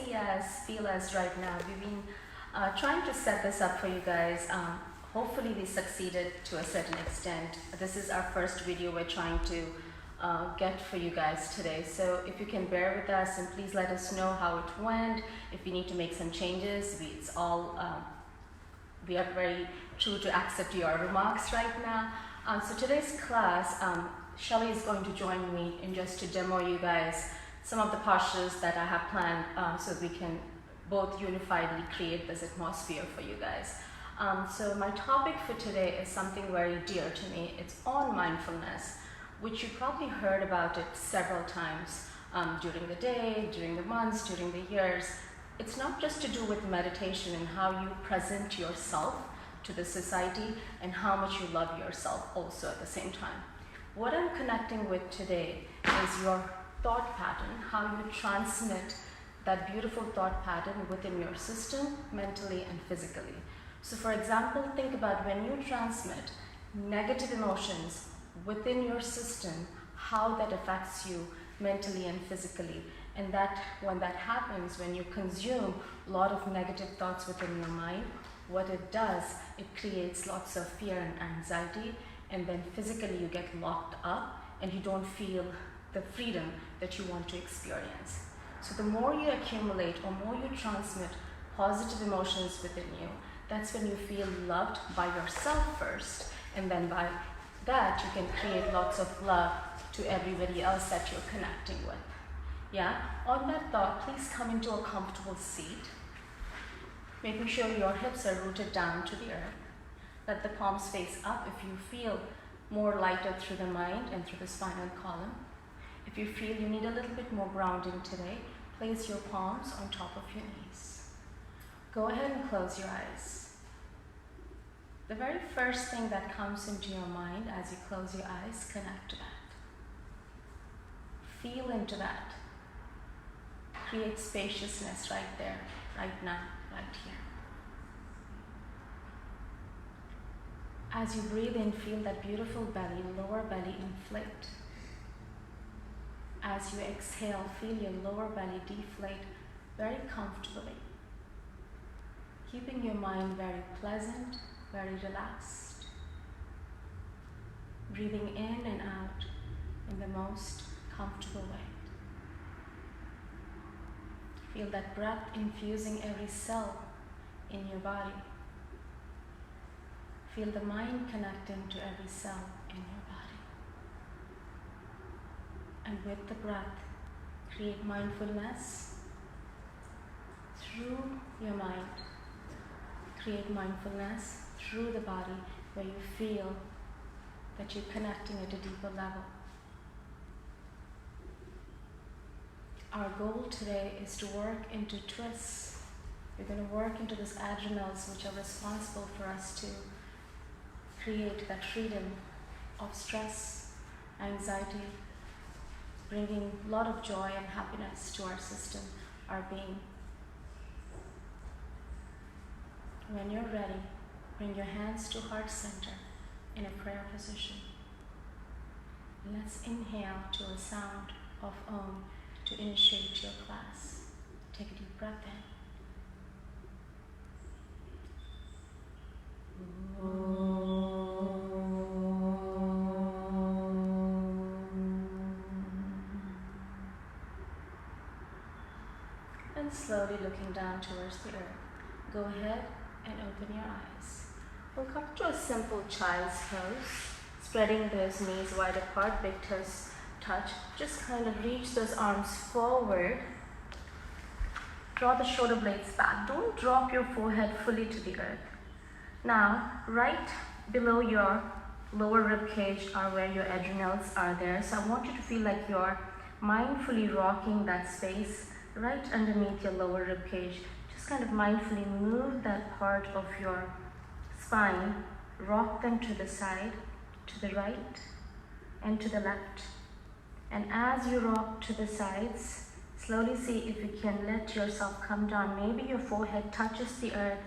see as, feel as right now. We've been trying to set this up for you guys. Hopefully we succeeded to a certain extent. This is our first video we're trying to get for you guys today. So if you can bear with us and please let us know how it went. If we need to make some changes, we are very true to accept your remarks right now. So today's class, Shelly is going to join me in just to demo you guys some of the postures that I have planned so we can both unifiedly create this atmosphere for you guys. So my topic for today is something very dear to me. It's on mindfulness, which you probably heard about it several times during the day, during the months, during the years. It's not just to do with meditation and how you present yourself to the society and how much you love yourself also at the same time. What I'm connecting with today is your thought pattern, how you transmit that beautiful thought pattern within your system, mentally and physically. So for example, think about when you transmit negative emotions within your system, how that affects you mentally and physically. And that when that happens, when you consume a lot of negative thoughts within your mind, what it does, it creates lots of fear and anxiety, and then physically you get locked up and you don't feel the freedom that you want to experience. So the more you accumulate or more you transmit positive emotions within you, that's when you feel loved by yourself first, and then by that you can create lots of love to everybody else that you're connecting with. Yeah, on that thought, please come into a comfortable seat, making sure your hips are rooted down to the earth. Let the palms face up if you feel more lighter through the mind and through the spinal column. If you feel you need a little bit more grounding today, place your palms on top of your knees. Go ahead and close your eyes. The very first thing that comes into your mind as you close your eyes, connect to that. Feel into that. Create spaciousness right there, right now, right here. As you breathe in, feel that beautiful belly, lower belly inflate. As you exhale, feel your lower belly deflate very comfortably. Keeping your mind very pleasant, very relaxed. Breathing in and out in the most comfortable way. Feel that breath infusing every cell in your body. Feel the mind connecting to every cell in your body. And with the breath, create mindfulness through your mind. Create mindfulness through the body where you feel that you're connecting at a deeper level. Our goal today is to work into twists. We're going to work into these adrenals which are responsible for us to create that freedom of stress, anxiety, bringing a lot of joy and happiness to our system, our being. When you're ready, bring your hands to heart center in a prayer position. Let's inhale to a sound of Om to initiate your class. Take a deep breath in. And slowly looking down towards the earth, go ahead and open your eyes. We'll come to a simple child's pose, spreading those knees wide apart, big toes touch. Just kind of reach those arms forward. Draw the shoulder blades back. Don't drop your forehead fully to the earth. Now, right below your lower rib cage are where your adrenals are there. So I want you to feel like you're mindfully rocking that space right underneath your lower rib cage. Just kind of mindfully move that part of your spine, rock them to the side, to the right, and to the left. And as you rock to the sides, slowly see if you can let yourself come down. Maybe your forehead touches the earth,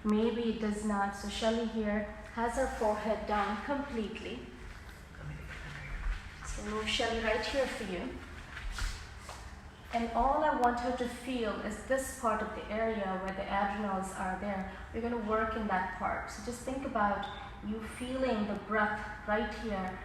maybe it does not. So Shelly here has her forehead down completely. So move Shelly right here for you. And all I want her to feel is this part of the area where the adrenals are there. We're going to work in that part. So just think about you feeling the breath right here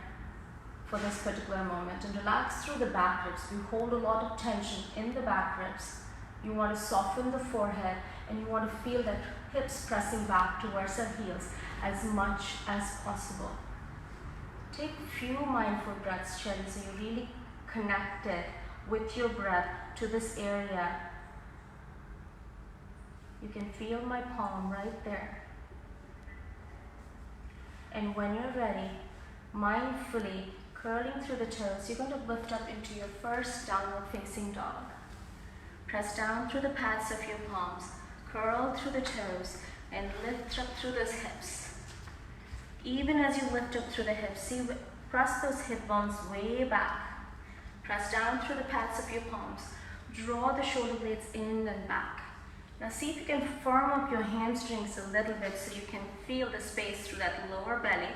for this particular moment. And relax through the back ribs. We hold a lot of tension in the back ribs. You want to soften the forehead and you want to feel that hips pressing back towards our heels as much as possible. Take a few mindful breaths, Shelly, so you're really connected with your breath to this area. You can feel my palm right there. And when you're ready, mindfully curling through the toes, you're going to lift up into your first downward facing dog. Press down through the pads of your palms, curl through the toes, and lift up through those hips. Even as you lift up through the hips, see, press those hip bones way back. Press down through the pads of your palms. Draw the shoulder blades in and back. Now see if you can firm up your hamstrings a little bit so you can feel the space through that lower belly.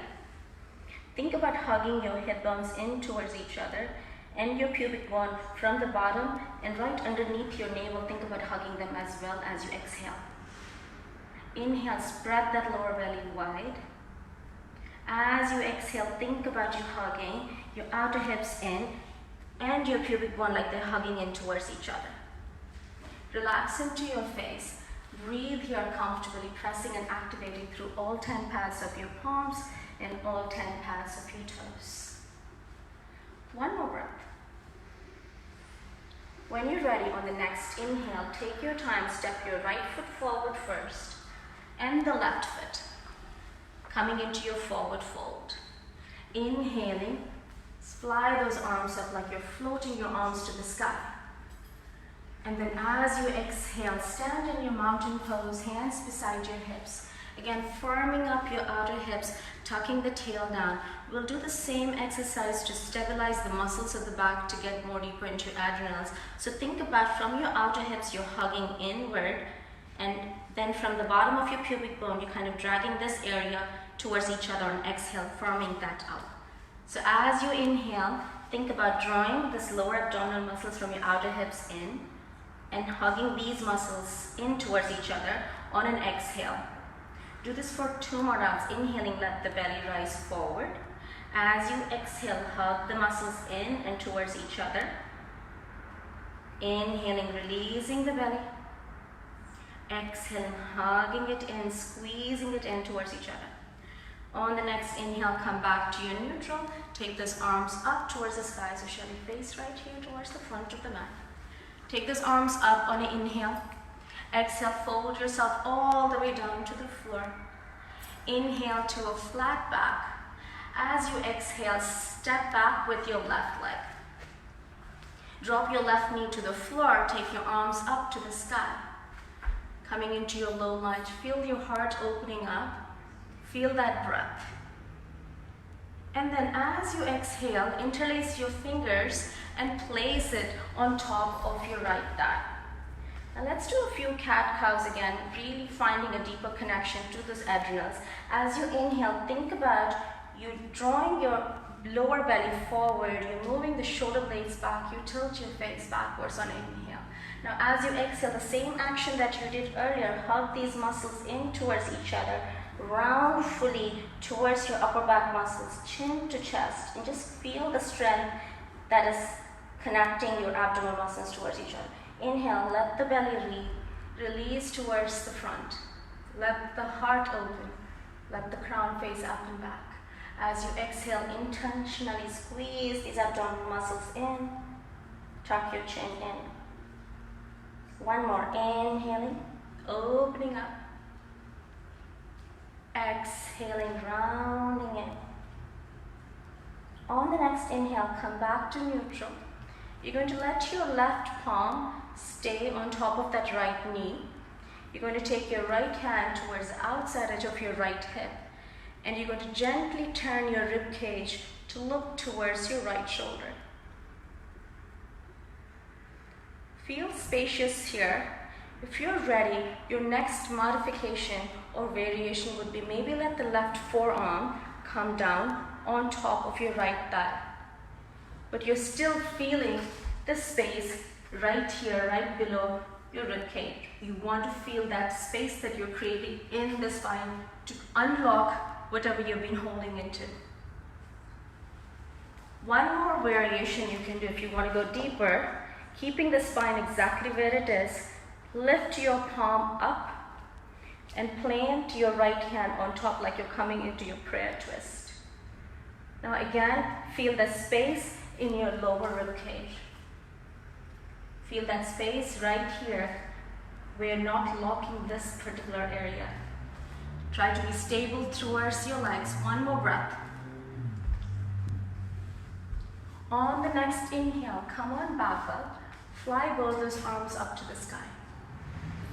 Think about hugging your hip bones in towards each other and your pubic bone from the bottom and right underneath your navel. Think about hugging them as well as you exhale. Inhale, spread that lower belly wide. As you exhale, think about you hugging your outer hips in and your pubic bone like they're hugging in towards each other. Relax into your face. Breathe here comfortably, pressing and activating through all 10 pads of your palms and all 10 pads of your toes. One more breath. When you're ready on the next inhale, take your time, step your right foot forward first and the left foot, coming into your forward fold. Inhaling, fly those arms up like you're floating your arms to the sky. And then as you exhale, stand in your mountain pose, hands beside your hips. Again, firming up your outer hips, tucking the tail down. We'll do the same exercise to stabilize the muscles of the back to get more deeper into your adrenals. So think about from your outer hips, you're hugging inward, and then from the bottom of your pubic bone, you're kind of dragging this area towards each other and exhale, firming that up. So as you inhale, think about drawing this lower abdominal muscles from your outer hips in and hugging these muscles in towards each other on an exhale. Do this for 2 more rounds. Inhaling, let the belly rise forward. As you exhale, hug the muscles in and towards each other. Inhaling, releasing the belly. Exhaling, hugging it in, squeezing it in towards each other. On the next inhale, come back to your neutral. Take those arms up towards the sky. So shall we face right here towards the front of the mat. Take those arms up on an inhale. Exhale, fold yourself all the way down to the floor. Inhale to a flat back. As you exhale, step back with your left leg. Drop your left knee to the floor. Take your arms up to the sky. Coming into your low lunge, feel your heart opening up. Feel that breath. And then as you exhale, interlace your fingers and place it on top of your right thigh. Now let's do a few cat-cows again, really finding a deeper connection to those adrenals. As you inhale, think about you drawing your lower belly forward, you're moving the shoulder blades back, you tilt your face backwards on inhale. Now as you exhale, the same action that you did earlier, hug these muscles in towards each other, round fully towards your upper back muscles, chin to chest, and just feel the strength that is connecting your abdominal muscles towards each other. Inhale, let the belly release towards the front. Let the heart open. Let the crown face up and back. As you exhale, intentionally squeeze these abdominal muscles in. Tuck your chin in. One more. Inhaling, opening up. Exhaling, rounding in. On the next inhale, come back to neutral. You're going to let your left palm stay on top of that right knee. You're going to take your right hand towards the outside edge of your right hip. And you're going to gently turn your rib cage to look towards your right shoulder. Feel spacious here. If you're ready, your next modification or variation would be maybe let the left forearm come down on top of your right thigh. But you're still feeling the space right here, right below your ribcage. You want to feel that space that you're creating in the spine to unlock whatever you've been holding into. One more variation you can do if you want to go deeper, keeping the spine exactly where it is, lift your palm up and plant your right hand on top like you're coming into your prayer twist. Now again, feel the space in your lower rib cage. Feel that space right here. We're not locking this particular area. Try to be stable towards your legs. One more breath. On the next inhale, come on back up. Fly both those arms up to the sky.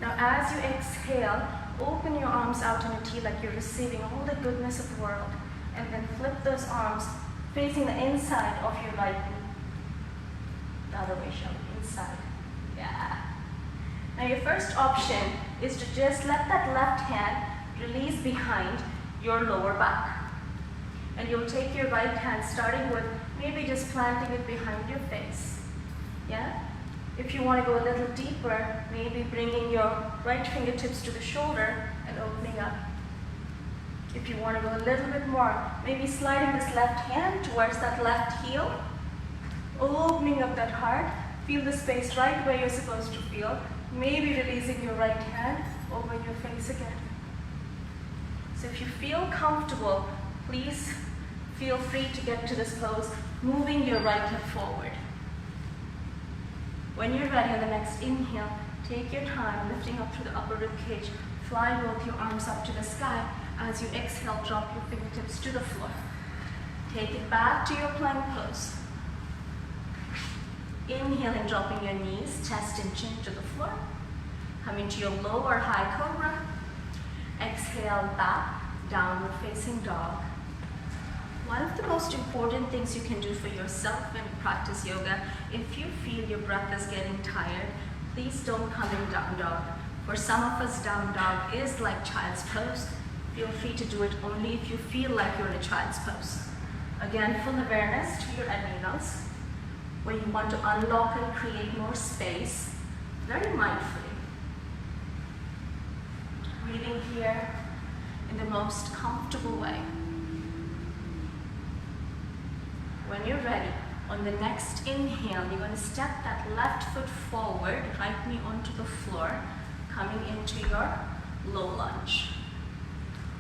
Now as you exhale, open your arms out in a T like you're receiving all the goodness of the world. And then flip those arms facing the inside of your right knee. The other way, Shelly, inside. Yeah. Now your first option is to just let that left hand release behind your lower back. And you'll take your right hand starting with maybe just planting it behind your face. Yeah? If you want to go a little deeper, maybe bringing your right fingertips to the shoulder and opening up. If you want to go a little bit more, maybe sliding this left hand towards that left heel, opening up that heart, feel the space right where you're supposed to feel, maybe releasing your right hand over your face again. So if you feel comfortable, please feel free to get to this pose, moving your right hip forward. When you're ready on the next inhale, take your time, lifting up through the upper rib cage, fly both your arms up to the sky. As you exhale, drop your fingertips to the floor. Take it back to your plank pose. Inhaling, dropping your knees, chest and chin to the floor. Coming to your lower high cobra. Exhale back, downward facing dog. One of the most important things you can do for yourself when you practice yoga, if you feel your breath is getting tired, please don't come in down dog. For some of us, down dog is like child's pose. Feel free to do it only if you feel like you're in a child's pose. Again, full awareness to your adrenals, where you want to unlock and create more space, very mindfully. Breathing here in the most comfortable way. When you're ready, on the next inhale, you're going to step that left foot forward, right knee onto the floor, coming into your low lunge.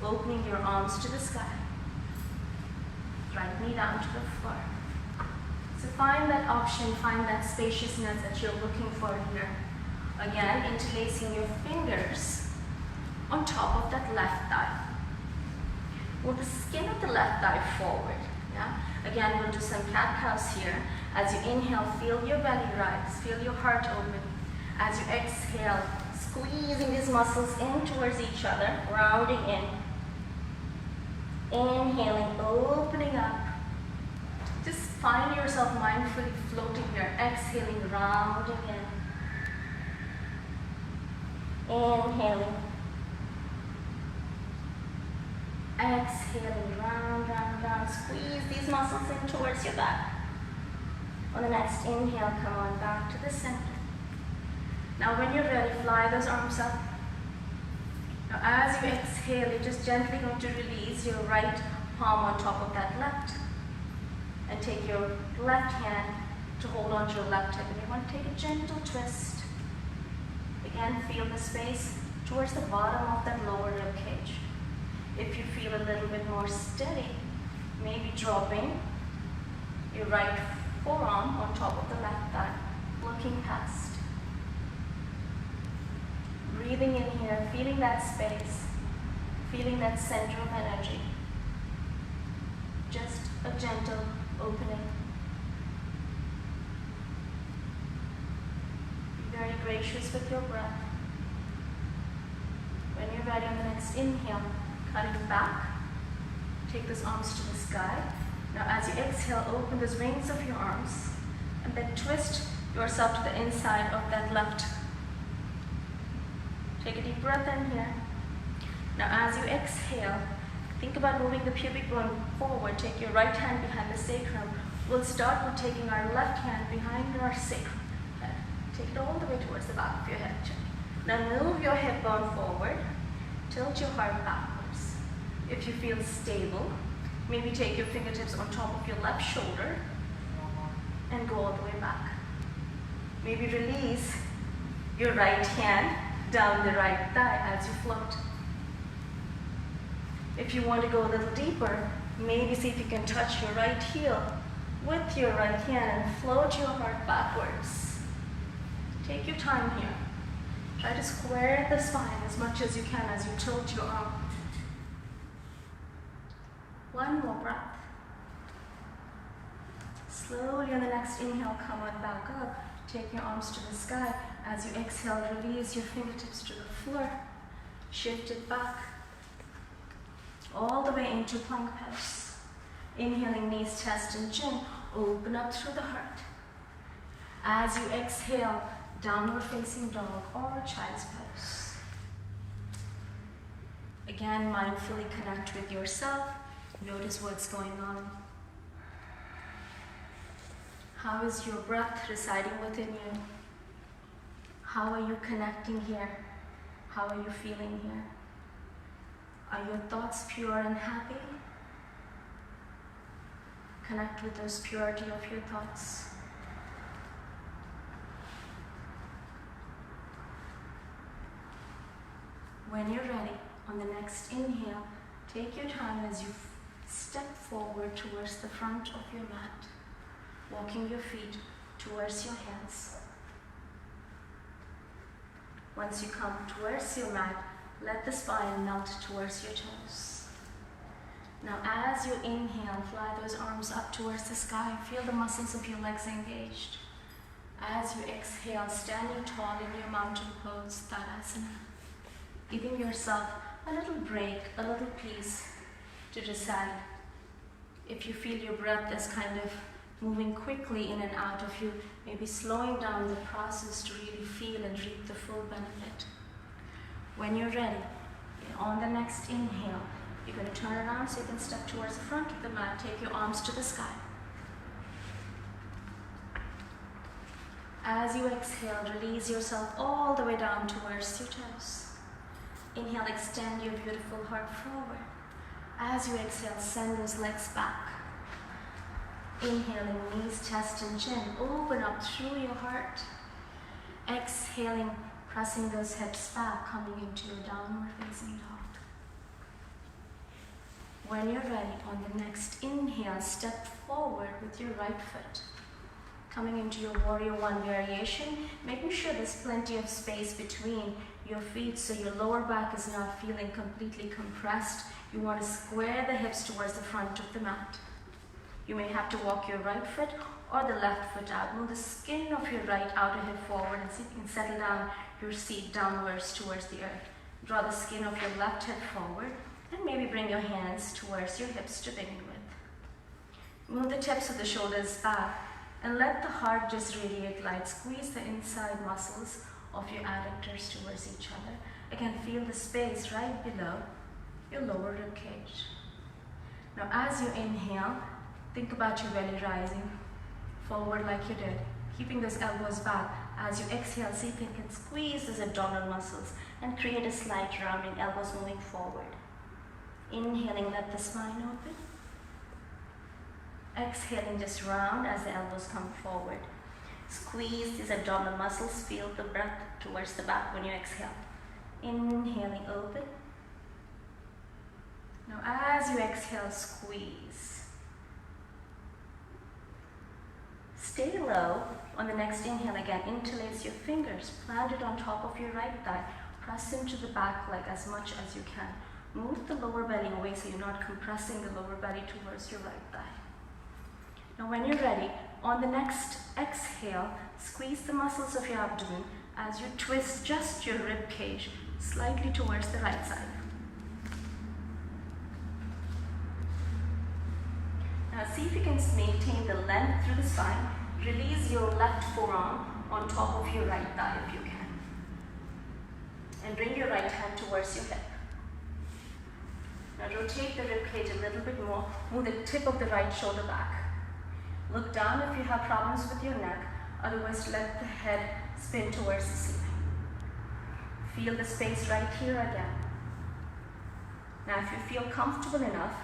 Opening your arms to the sky. Right knee down to the floor. So find that option, find that spaciousness that you're looking for here. Again, interlacing your fingers on top of that left thigh. Move the skin of the left thigh forward. Yeah? Again, we'll do some cat-cows here. As you inhale, feel your belly rise, feel your heart open. As you exhale, squeezing these muscles in towards each other, rounding in. Inhaling, opening up. Just find yourself mindfully floating here. Exhaling, rounding in. Inhaling. Exhaling, round, round, round. Squeeze these muscles in towards your back. On the next inhale, come on back to the center. Now when you're ready, fly those arms up. Now as you exhale, you're just gently going to release your right palm on top of that left. And take your left hand to hold on to your left hip. And you want to take a gentle twist. Again, feel the space towards the bottom of that lower rib cage. If you feel a little bit more steady, maybe dropping your right forearm on top of the left thigh, looking past. Breathing in here, feeling that space, feeling that center of energy. Just a gentle opening. Be very gracious with your breath. When you're ready on the next inhale, cutting back, take those arms to the sky. Now as you exhale, open those wings of your arms and then twist yourself to the inside of that left. Take a deep breath in here. Now as you exhale, think about moving the pubic bone forward. Take your right hand behind the sacrum. We'll start with taking our left hand behind our sacrum. Take it all the way towards the back of your head. Now move your hip bone forward. Tilt your heart backwards. If you feel stable, maybe take your fingertips on top of your left shoulder and go all the way back. Maybe release your right hand down the right thigh as you float. If you want to go a little deeper, maybe see if you can touch your right heel with your right hand and float your heart backwards. Take your time here. Try to square the spine as much as you can as you tilt your arm. One more breath. Slowly on the next inhale, come on back up. Take your arms to the sky. As you exhale, release your fingertips to the floor. Shift it back. All the way into plank pose. Inhaling, knees, chest, and chin. Open up through the heart. As you exhale, downward facing dog or child's pose. Again, mindfully connect with yourself. Notice what's going on. How is your breath residing within you? How are you connecting here? How are you feeling here? Are your thoughts pure and happy? Connect with those purity of your thoughts. When you're ready, on the next inhale, take your time as you step forward towards the front of your mat, walking your feet towards your hands. Once you come towards your mat, let the spine melt towards your toes. Now as you inhale, fly those arms up towards the sky. Feel the muscles of your legs engaged. As you exhale, standing tall in your mountain pose, Tadasana. Giving yourself a little break, a little peace to decide. If you feel your breath is kind of moving quickly in and out of you, maybe slowing down the process to really feel and reap the full benefit. When you're ready, on the next inhale, you're going to turn around so you can step towards the front of the mat. Take your arms to the sky. As you exhale, release yourself all the way down towards your toes. Inhale, extend your beautiful heart forward. As you exhale, send those legs back. Inhaling, knees, chest, and chin. Open up through your heart. Exhaling, pressing those hips back, coming into your downward facing dog. When you're ready, on the next inhale, step forward with your right foot. Coming into your warrior one variation, making sure there's plenty of space between your feet so your lower back is not feeling completely compressed. You want to square the hips towards the front of the mat. You may have to walk your right foot or the left foot out. Move the skin of your right outer hip forward and see if you can settle down your seat downwards towards the earth. Draw the skin of your left hip forward and maybe bring your hands towards your hips to begin with. Move the tips of the shoulders back and let the heart just radiate light. Squeeze the inside muscles of your adductors towards each other. Again, feel the space right below your lower rib cage. Now as you inhale, think about your belly rising forward like you did, keeping those elbows back. As you exhale, see if you can squeeze those abdominal muscles and create a slight rounding, elbows moving forward. Inhaling, let the spine open. Exhaling, just round as the elbows come forward. Squeeze these abdominal muscles, feel the breath towards the back when you exhale. Inhaling, open. Now as you exhale, squeeze. Stay low. On the next inhale, again, interlace your fingers, plant it on top of your right thigh, press into the back leg as much as you can. Move the lower belly away so you're not compressing the lower belly towards your right thigh. Now when you're ready, on the next exhale, squeeze the muscles of your abdomen as you twist just your rib cage slightly towards the right side. Now see if you can maintain the length through the spine. Release your left forearm on top of your right thigh if you can. And bring your right hand towards your hip. Now rotate the rib cage a little bit more. Move the tip of the right shoulder back. Look down if you have problems with your neck. Otherwise, let the head spin towards the ceiling. Feel the space right here again. Now if you feel comfortable enough,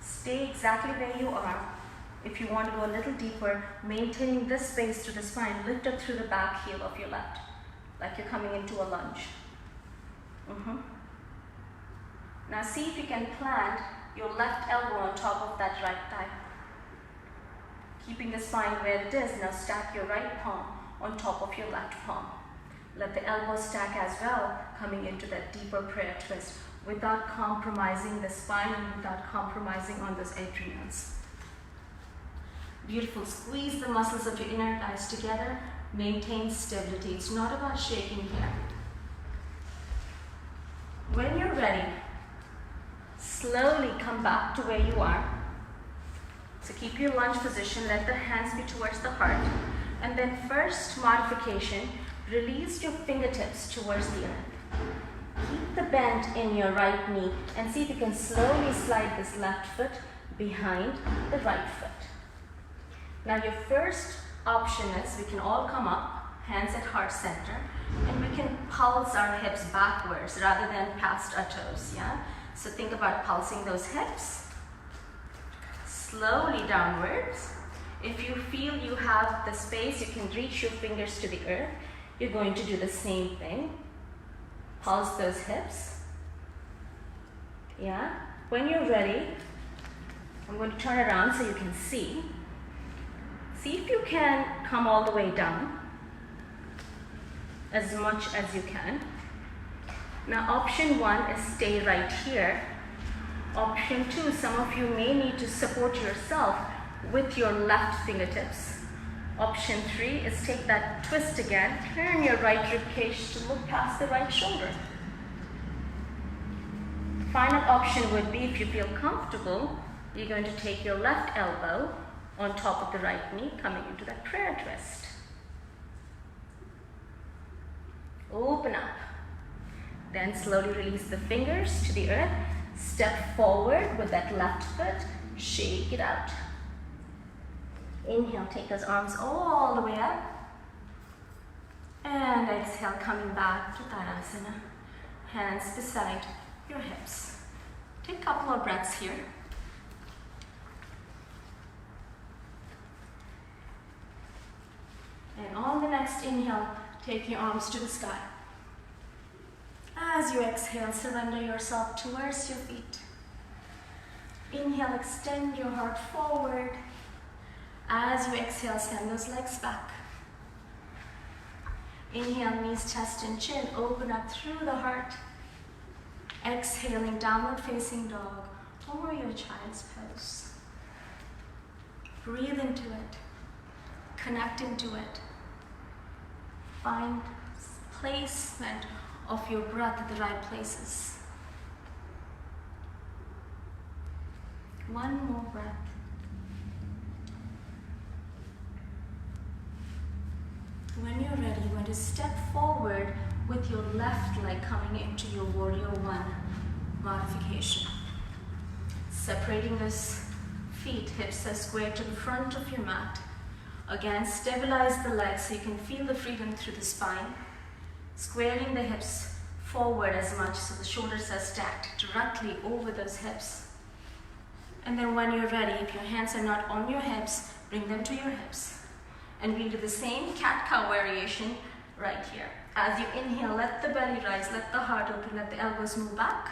stay exactly where you are. If you want to go a little deeper, maintaining this space through the spine, lift up through the back heel of your left, like you're coming into a lunge. Now see if you can plant your left elbow on top of that right thigh. Keeping the spine where it is, now stack your right palm on top of your left palm. Let the elbow stack as well, coming into that deeper prayer twist without compromising the spine and without compromising on those adrenals. Beautiful. Squeeze the muscles of your inner thighs together. Maintain stability. It's not about shaking here. When you're ready, slowly come back to where you are. So keep your lunge position. Let the hands be towards the heart. And then first modification, release your fingertips towards the earth. Keep the bend in your right knee and see if you can slowly slide this left foot behind the right foot. Now your first option is we can all come up, hands at heart center, and we can pulse our hips backwards rather than past our toes, yeah? So think about pulsing those hips, slowly downwards. If you feel you have the space, you can reach your fingers to the earth. You're going to do the same thing. Pulse those hips. Yeah? When you're ready, I'm going to turn around so you can see. See if you can come all the way down as much as you can. Now option 1 is stay right here. Option 2, some of you may need to support yourself with your left fingertips. Option 3 is take that twist again, turn your right rib cage to look past the right shoulder. Final option would be, if you feel comfortable, you're going to take your left elbow on top of the right knee, coming into that prayer twist. Open up. Then slowly release the fingers to the earth. Step forward with that left foot. Shake it out. Inhale, take those arms all the way up. And exhale, coming back to Tadasana. Hands beside your hips. Take a couple of breaths here. And on the next inhale, take your arms to the sky. As you exhale, surrender yourself towards your feet. Inhale, extend your heart forward. As you exhale, send those legs back. Inhale, knees, chest, and chin. Open up through the heart. Exhaling, downward facing dog or your child's pose. Breathe into it. Connect into it. Find placement of your breath at the right places. One more breath. When you're ready, you're going to step forward with your left leg coming into your Warrior One modification. Separating those feet, hips are square to the front of your mat. Again, stabilize the legs so you can feel the freedom through the spine. Squaring the hips forward as much so the shoulders are stacked directly over those hips. And then when you're ready, if your hands are not on your hips, bring them to your hips. And we'll do the same cat-cow variation right here. As you inhale, let the belly rise, let the heart open, let the elbows move back.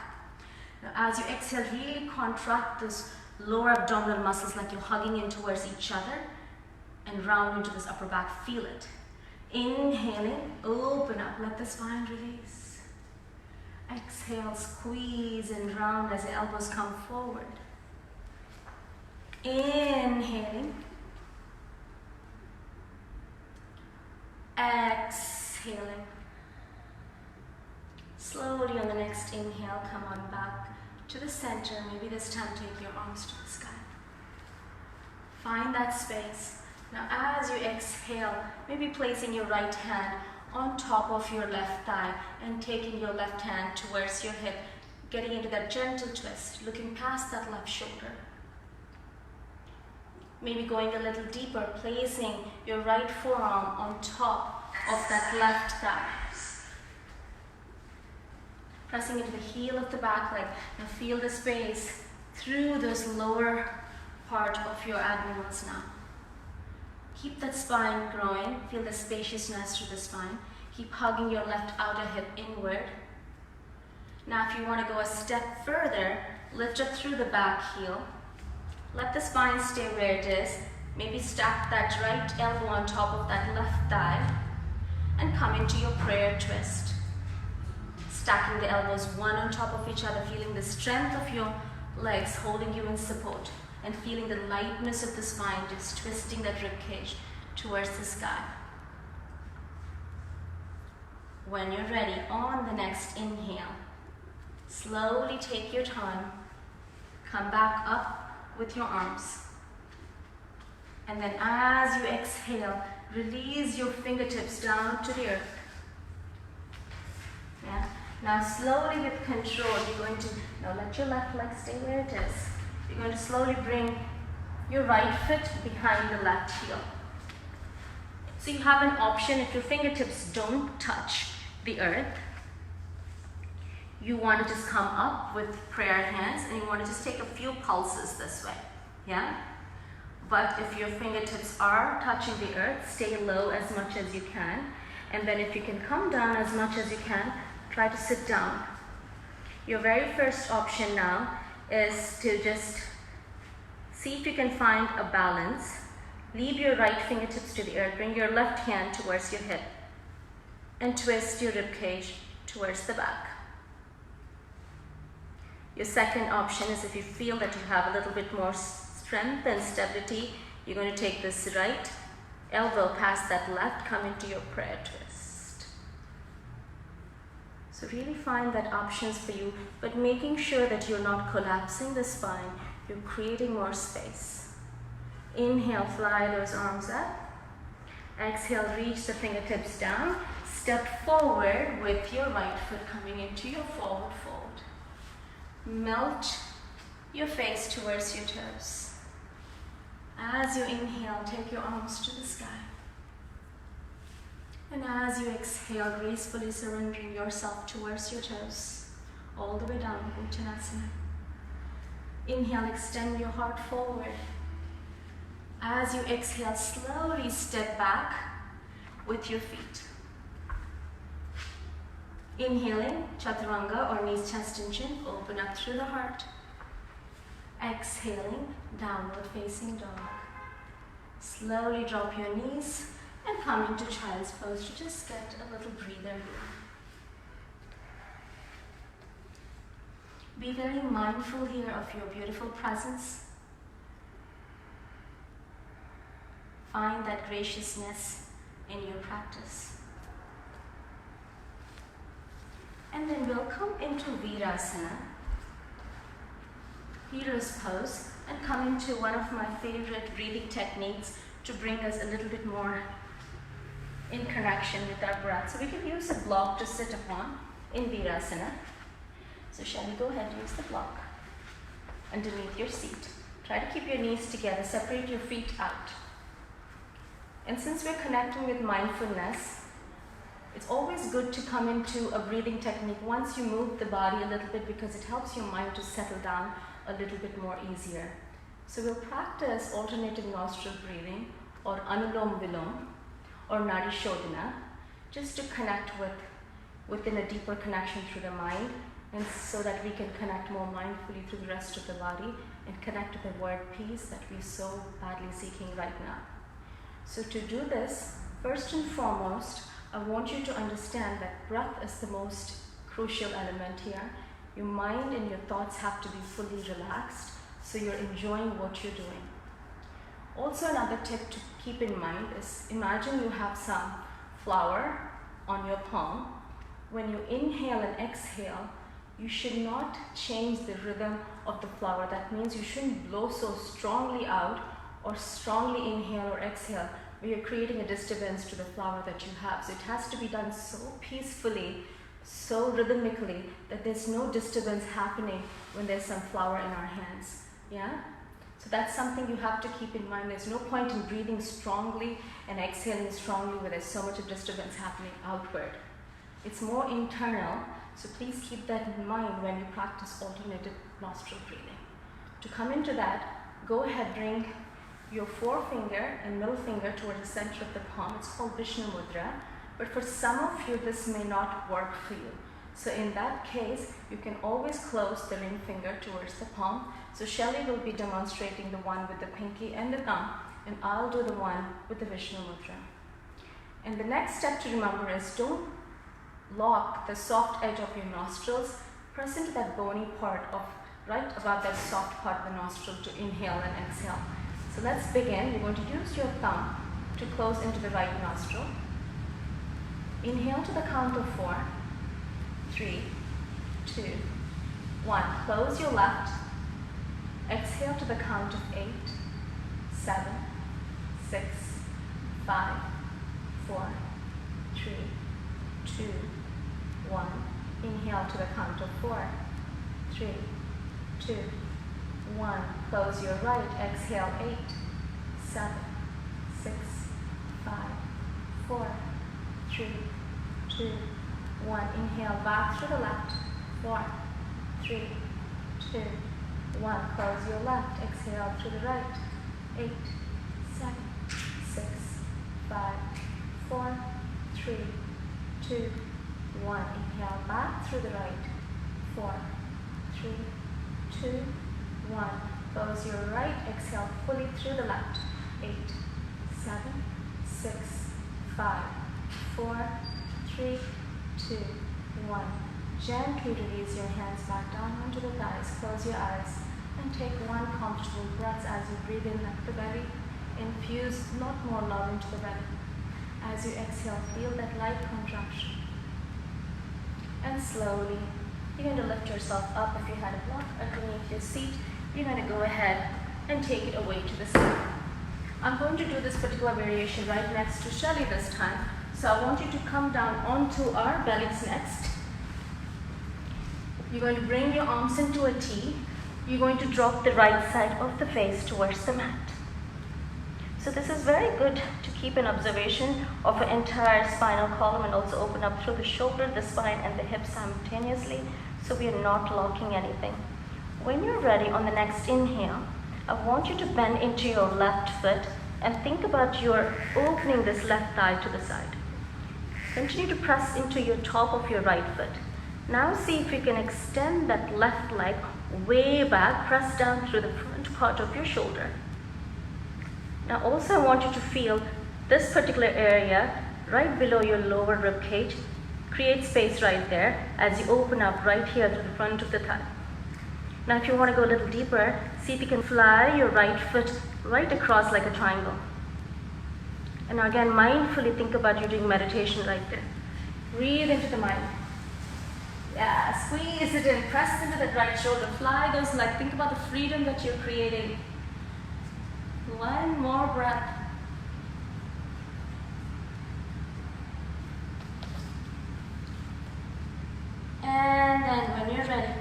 Now as you exhale, really contract those lower abdominal muscles like you're hugging in towards each other. And round into this upper back, feel it. Inhaling, open up, let the spine release. Exhale, squeeze and round as the elbows come forward. Inhaling. Exhaling. Slowly on the next inhale, come on back to the center. Maybe this time take your arms to the sky. Find that space. Now as you exhale, maybe placing your right hand on top of your left thigh and taking your left hand towards your hip, getting into that gentle twist, looking past that left shoulder. Maybe going a little deeper, placing your right forearm on top of that left thigh. Pressing into the heel of the back leg. Now feel the space through those lower part of your abdominals now. Keep that spine growing. Feel the spaciousness through the spine. Keep hugging your left outer hip inward. Now if you want to go a step further, lift up through the back heel. Let the spine stay where it is. Maybe stack that right elbow on top of that left thigh and come into your prayer twist. Stacking the elbows one on top of each other, feeling the strength of your legs holding you in support and feeling the lightness of the spine just twisting that rib cage towards the sky. When you're ready, on the next inhale, slowly take your time, come back up with your arms. And then as you exhale, release your fingertips down to the earth. Yeah. Now slowly with control, you're going to, now let your left leg stay where it is. You're going to slowly bring your right foot behind the left heel. So you have an option if your fingertips don't touch the earth. You want to just come up with prayer hands and you want to just take a few pulses this way. Yeah? But if your fingertips are touching the earth, stay low as much as you can. And then if you can come down as much as you can, try to sit down. Your very first option now is to just see if you can find a balance. Leave your right fingertips to the earth. Bring your left hand towards your hip. And twist your rib cage towards the back. Your second option is if you feel that you have a little bit more strength and stability, you're going to take this right elbow past that left, come into your prayer twist. So really find that options for you, but making sure that you're not collapsing the spine, you're creating more space. Inhale, fly those arms up. Exhale, reach the fingertips down. Step forward with your right foot coming into your forward fold. Melt your face towards your toes. As you inhale, take your arms to the sky. And as you exhale, gracefully surrendering yourself towards your toes, all the way down, Uttanasana. Inhale, extend your heart forward. As you exhale, slowly step back with your feet. Inhaling, Chaturanga or knees, chest and chin, open up through the heart. Exhaling, downward facing dog. Slowly drop your knees and come into child's pose to just get a little breather here. Be very mindful here of your beautiful presence. Find that graciousness in your practice. And then we'll come into Virasana, Hero's pose, and come into one of my favorite breathing techniques to bring us a little bit more in connection with our breath. So we can use a block to sit upon in Virasana. So shall we go ahead and use the block underneath your seat. Try to keep your knees together, separate your feet out. And since we're connecting with mindfulness, it's always good to come into a breathing technique once you move the body a little bit, because it helps your mind to settle down a little bit more easier. So we'll practice alternative nostril breathing, or Anulom Vilom, or Nadi Shodhana, just to connect within a deeper connection through the mind, and so that we can connect more mindfully through the rest of the body and connect to the word peace that we're so badly seeking right now. So to do this, first and foremost, I want you to understand that breath is the most crucial element here. Your mind and your thoughts have to be fully relaxed, so you're enjoying what you're doing. Also, another tip to keep in mind is, imagine you have some flour on your palm. When you inhale and exhale, you should not change the rhythm of the flour. That means you shouldn't blow so strongly out or strongly inhale or exhale, where you're creating a disturbance to the flower that you have. So it has to be done so peacefully, so rhythmically, that there's no disturbance happening when there's some flour in our hands. Yeah? So that's something you have to keep in mind. There's no point in breathing strongly and exhaling strongly where there's so much of disturbance happening outward. It's more internal, so please keep that in mind when you practice alternative nostril breathing. To come into that, go ahead, bring your forefinger and middle finger towards the center of the palm. It's called Vishnu Mudra, but for some of you, this may not work for you. So in that case, you can always close the ring finger towards the palm. So Shelly will be demonstrating the one with the pinky and the thumb, and I'll do the one with the Vishnu Mudra. And the next step to remember is don't lock the soft edge of your nostrils. Press into that bony part of right above that soft part of the nostril to inhale and exhale. So let's begin. You're going to use your thumb to close into the right nostril. Inhale to the count of 4, 3, 2, 1. Close your left. Exhale to the count of 8, 7, 6, 5, 4, 3, 2, 1. Inhale to the count of 4, 3, 2, 1. Close your right. Exhale 8, 7, 6, 5, 4, 3, 2, 1. Inhale back through the left. 4, 3, 2, 1. Close your left. Exhale through the right. 8, 7, 6, 5, 4, 3, 2, 1. Inhale back through the right. 4, 3, 2, 1. Close your right. Exhale fully through the left. 8, 7, 6, 5, 4, 3, 2, 1. Gently release your hands back down onto the thighs. Close your eyes and take one comfortable breath as you breathe in at the belly. Infuse a lot more love into the belly. As you exhale, feel that light contraction. And slowly, you're going to lift yourself up. If you had a block underneath your seat, you're going to go ahead and take it away to the side. I'm going to do this particular variation right next to Shelly this time. So I want you to come down onto our bellies next. You're going to bring your arms into a T. You're going to drop the right side of the face towards the mat. So this is very good to keep an observation of an entire spinal column and also open up through the shoulder, the spine, and the hips simultaneously, so we are not locking anything. When you're ready on the next inhale, I want you to bend into your left foot and think about you're opening this left thigh to the side. Continue to press into your top of your right foot. Now see if you can extend that left leg way back, press down through the front part of your shoulder. Now also I want you to feel this particular area right below your lower rib cage. Create space right there as you open up right here to the front of the thigh. Now if you want to go a little deeper, see if you can fly your right foot right across like a triangle. And now again, mindfully think about you doing meditation right there. Breathe into the mind. Yeah, squeeze it in, press into that right shoulder, fly those legs, think about the freedom that you're creating. One more breath. And then when you're ready,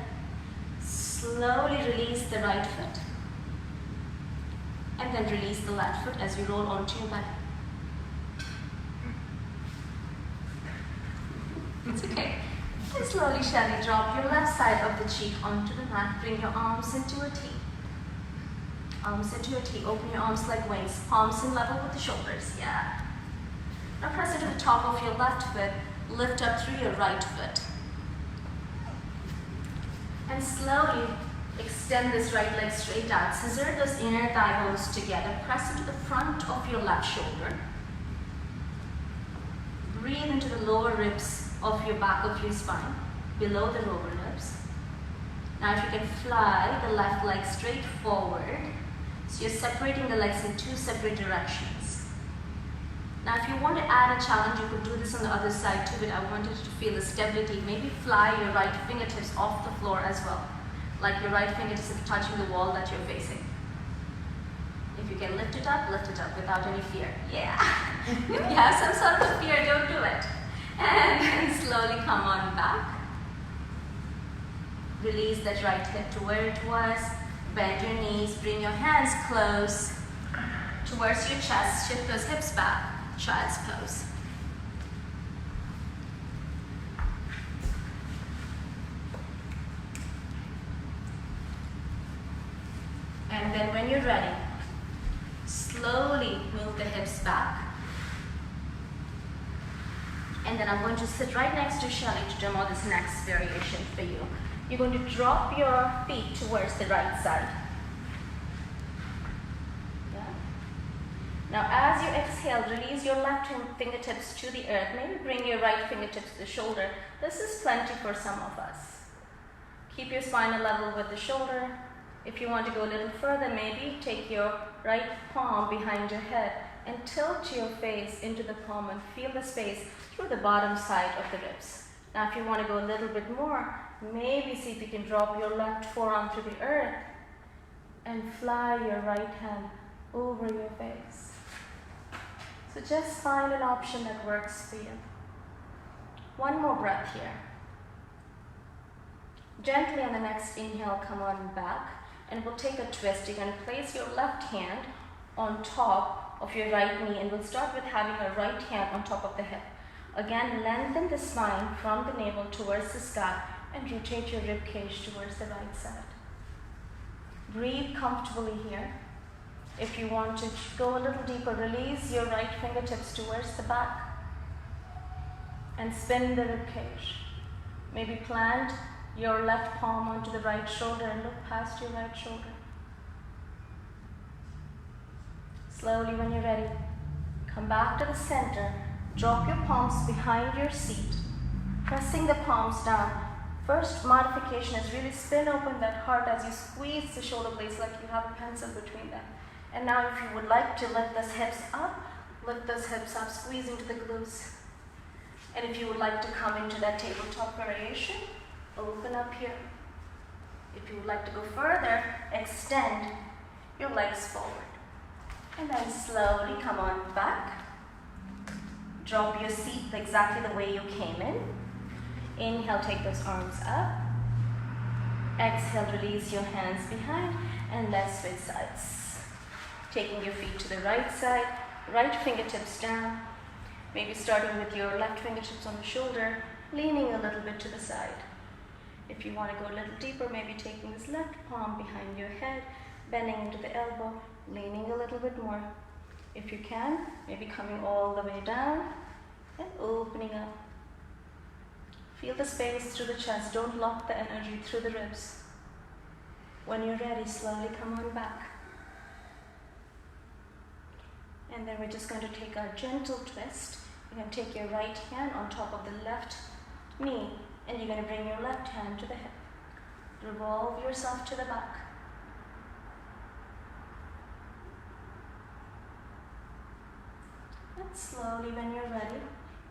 slowly release the right foot. And then release the left foot as you roll onto your belly. It's okay. And slowly, Shelly, drop your left side of the cheek onto the mat. Bring your arms into a T. Arms into a T. Open your arms like wings. Palms in level with the shoulders. Yeah. Now press into the top of your left foot. Lift up through your right foot. And slowly extend this right leg straight out. Scissor those inner thigh bones together. Press into the front of your left shoulder. Breathe into the lower ribs of your back of your spine, below the lower ribs. Now if you can fly the left leg straight forward, so you're separating the legs in two separate directions. Now if you want to add a challenge, you could do this on the other side too, but I wanted you to feel the stability. Maybe fly your right fingertips off the floor as well, like your right fingertips are touching the wall that you're facing. If you can lift it up without any fear. Yeah. If you have some sort of fear, don't do it. And then slowly come on back. Release that right hip to where it was. Bend your knees, bring your hands close towards your chest, shift those hips back, child's pose. And then when you're ready, slowly move the hips back. And then I'm going to sit right next to Shelly to demo this next variation for you. You're going to drop your feet towards the right side. Yeah. Now as you exhale, release your left fingertips to the earth. Maybe bring your right fingertips to the shoulder. This is plenty for some of us. Keep your spine level with the shoulder. If you want to go a little further, maybe take your right palm behind your head and tilt your face into the palm and feel the space through the bottom side of the ribs. Now if you want to go a little bit more, maybe see if you can drop your left forearm to the earth and fly your right hand over your face. So just find an option that works for you. One more breath here. Gently on the next inhale, come on back. And we'll take a twist. You're going to place your left hand on top of your right knee, and we'll start with having a right hand on top of the hip. Again, lengthen the spine from the navel towards the sky and rotate your rib cage towards the right side. Breathe comfortably here. If you want to go a little deeper, release your right fingertips towards the back and spin the rib cage. Maybe plant your left palm onto the right shoulder and look past your right shoulder. Slowly, when you're ready, come back to the center. Drop your palms behind your seat, pressing the palms down. First modification is really spin open that heart as you squeeze the shoulder blades like you have a pencil between them. And now if you would like to lift those hips up, squeeze into the glutes. And if you would like to come into that tabletop variation, open up here. If you would like to go further, extend your legs forward. And then slowly come on back. Drop your seat exactly the way you came in. Inhale, take those arms up. Exhale, release your hands behind, and let's switch sides. Taking your feet to the right side, right fingertips down. Maybe starting with your left fingertips on the shoulder, leaning a little bit to the side. If you want to go a little deeper, maybe taking this left palm behind your head, bending into the elbow, leaning a little bit more. If you can, maybe coming all the way down and opening up. Feel the space through the chest. Don't lock the energy through the ribs. When you're ready, slowly come on back. And then we're just going to take our gentle twist. You're going to take your right hand on top of the left knee, and you're going to bring your left hand to the hip. Revolve yourself to the back. And slowly, when you're ready,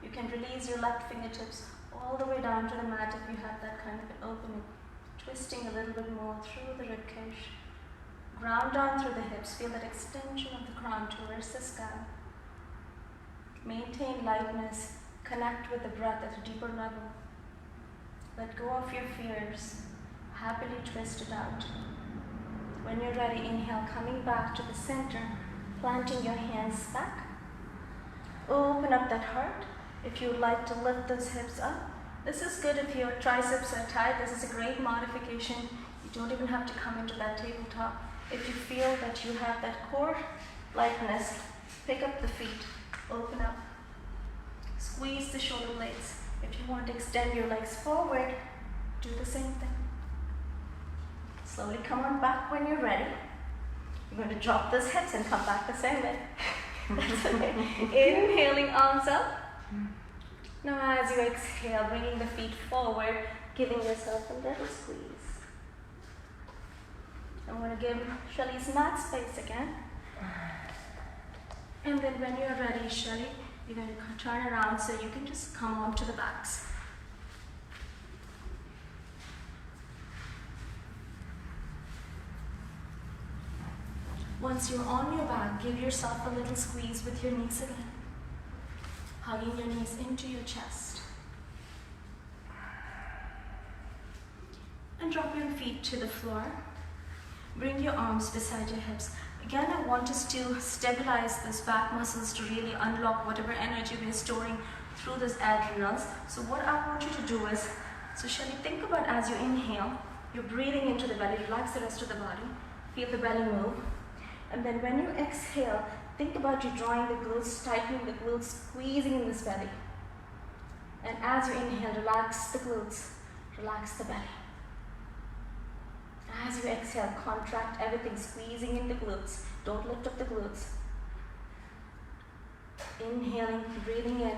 you can release your left fingertips all the way down to the mat if you have that kind of an opening. Twisting a little bit more through the ribcage. Ground down through the hips. Feel that extension of the crown towards the sky. Maintain lightness. Connect with the breath at a deeper level. Let go of your fears. Happily twist it out. When you're ready, inhale, coming back to the center, planting your hands back. Open up that heart. If you would like to lift those hips up, this is good if your triceps are tight. This is a great modification. You don't even have to come into that tabletop. If you feel that you have that core lightness, pick up the feet, open up, squeeze the shoulder blades. If you want to extend your legs forward, do the same thing. Slowly come on back when you're ready. You're going to drop those hips and come back the same way. That's okay. Inhaling, arms up. Now as you exhale, bringing the feet forward, giving yourself a little squeeze. I'm going to give Shelly's mat space again. And then when you're ready, Shelly, you're going to turn around so you can just come onto the backs. Once you're on your back, give yourself a little squeeze with your knees again. Hugging your knees into your chest. And drop your feet to the floor. Bring your arms beside your hips. Again, I want us to stabilize these back muscles to really unlock whatever energy we're storing through those adrenals. So what I want you to do is, so shall you think about as you inhale, you're breathing into the belly, relax the rest of the body, feel the belly move. And then when you exhale, think about you drawing the glutes, tightening the glutes, squeezing in this belly. And as you inhale, relax the glutes, relax the belly. As you exhale, contract everything, squeezing in the glutes. Don't lift up the glutes. Inhaling, breathing in.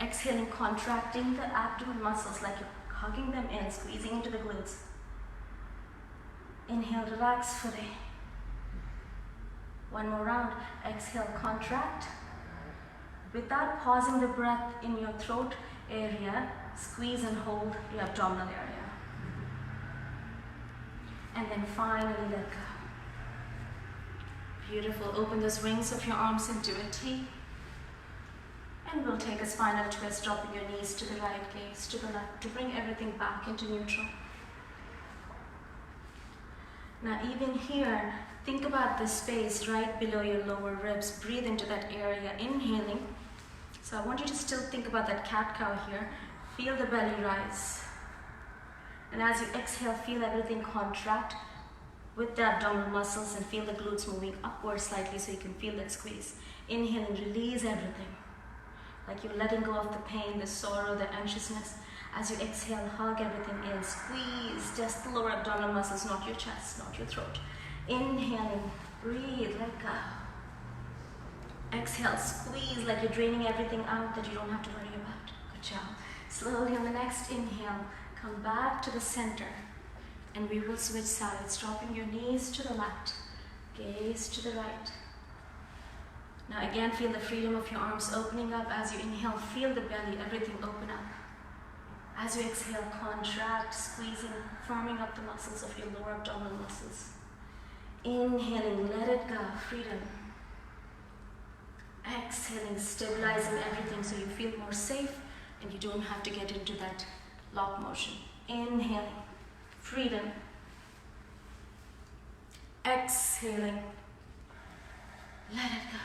Exhaling, contracting the abdomen muscles like you're hugging them in, squeezing into the glutes. Inhale, relax fully. One more round. Exhale, contract. Without pausing the breath in your throat area, squeeze and hold your abdominal area. And then finally let go. Beautiful. Open those rings of your arms into a T. And we'll take a spinal twist, dropping your knees to the right, gaze to the left, to bring everything back into neutral. Now even here, think about the space right below your lower ribs. Breathe into that area, inhaling. So I want you to still think about that cat-cow here. Feel the belly rise. And as you exhale, feel everything contract with the abdominal muscles and feel the glutes moving upward slightly so you can feel that squeeze. Inhaling, release everything. Like you're letting go of the pain, the sorrow, the anxiousness. As you exhale, hug everything in. Squeeze just the lower abdominal muscles, not your chest, not your throat. Inhaling, breathe, let go. Exhale, squeeze like you're draining everything out that you don't have to worry about. Good job. Slowly on the next inhale, come back to the center. And we will switch sides, dropping your knees to the left, gaze to the right. Now again, feel the freedom of your arms opening up. As you inhale, feel the belly, everything open up. As you exhale, contract, squeezing, firming up the muscles of your lower abdominal muscles. Inhaling, let it go, freedom. Exhaling, stabilizing everything so you feel more safe and you don't have to get into that lock motion. Inhaling, freedom. Exhaling, let it go.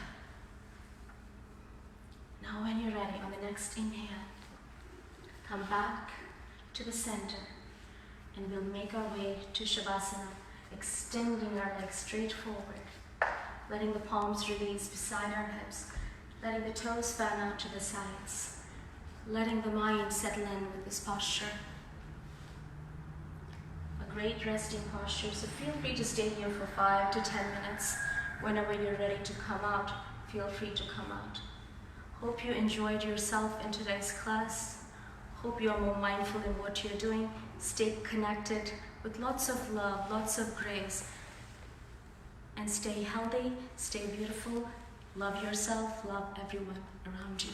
Now when you're ready, on the next inhale, come back to the center and we'll make our way to Shavasana, extending our legs straight forward, letting the palms release beside our hips, letting the toes fan out to the sides, letting the mind settle in with this posture. A great resting posture, so feel free to stay here for 5 to 10 minutes. Whenever you're ready to come out, feel free to come out. Hope you enjoyed yourself in today's class. Hope you're more mindful in what you're doing. Stay connected with lots of love, lots of grace. And stay healthy, stay beautiful, love yourself, love everyone around you.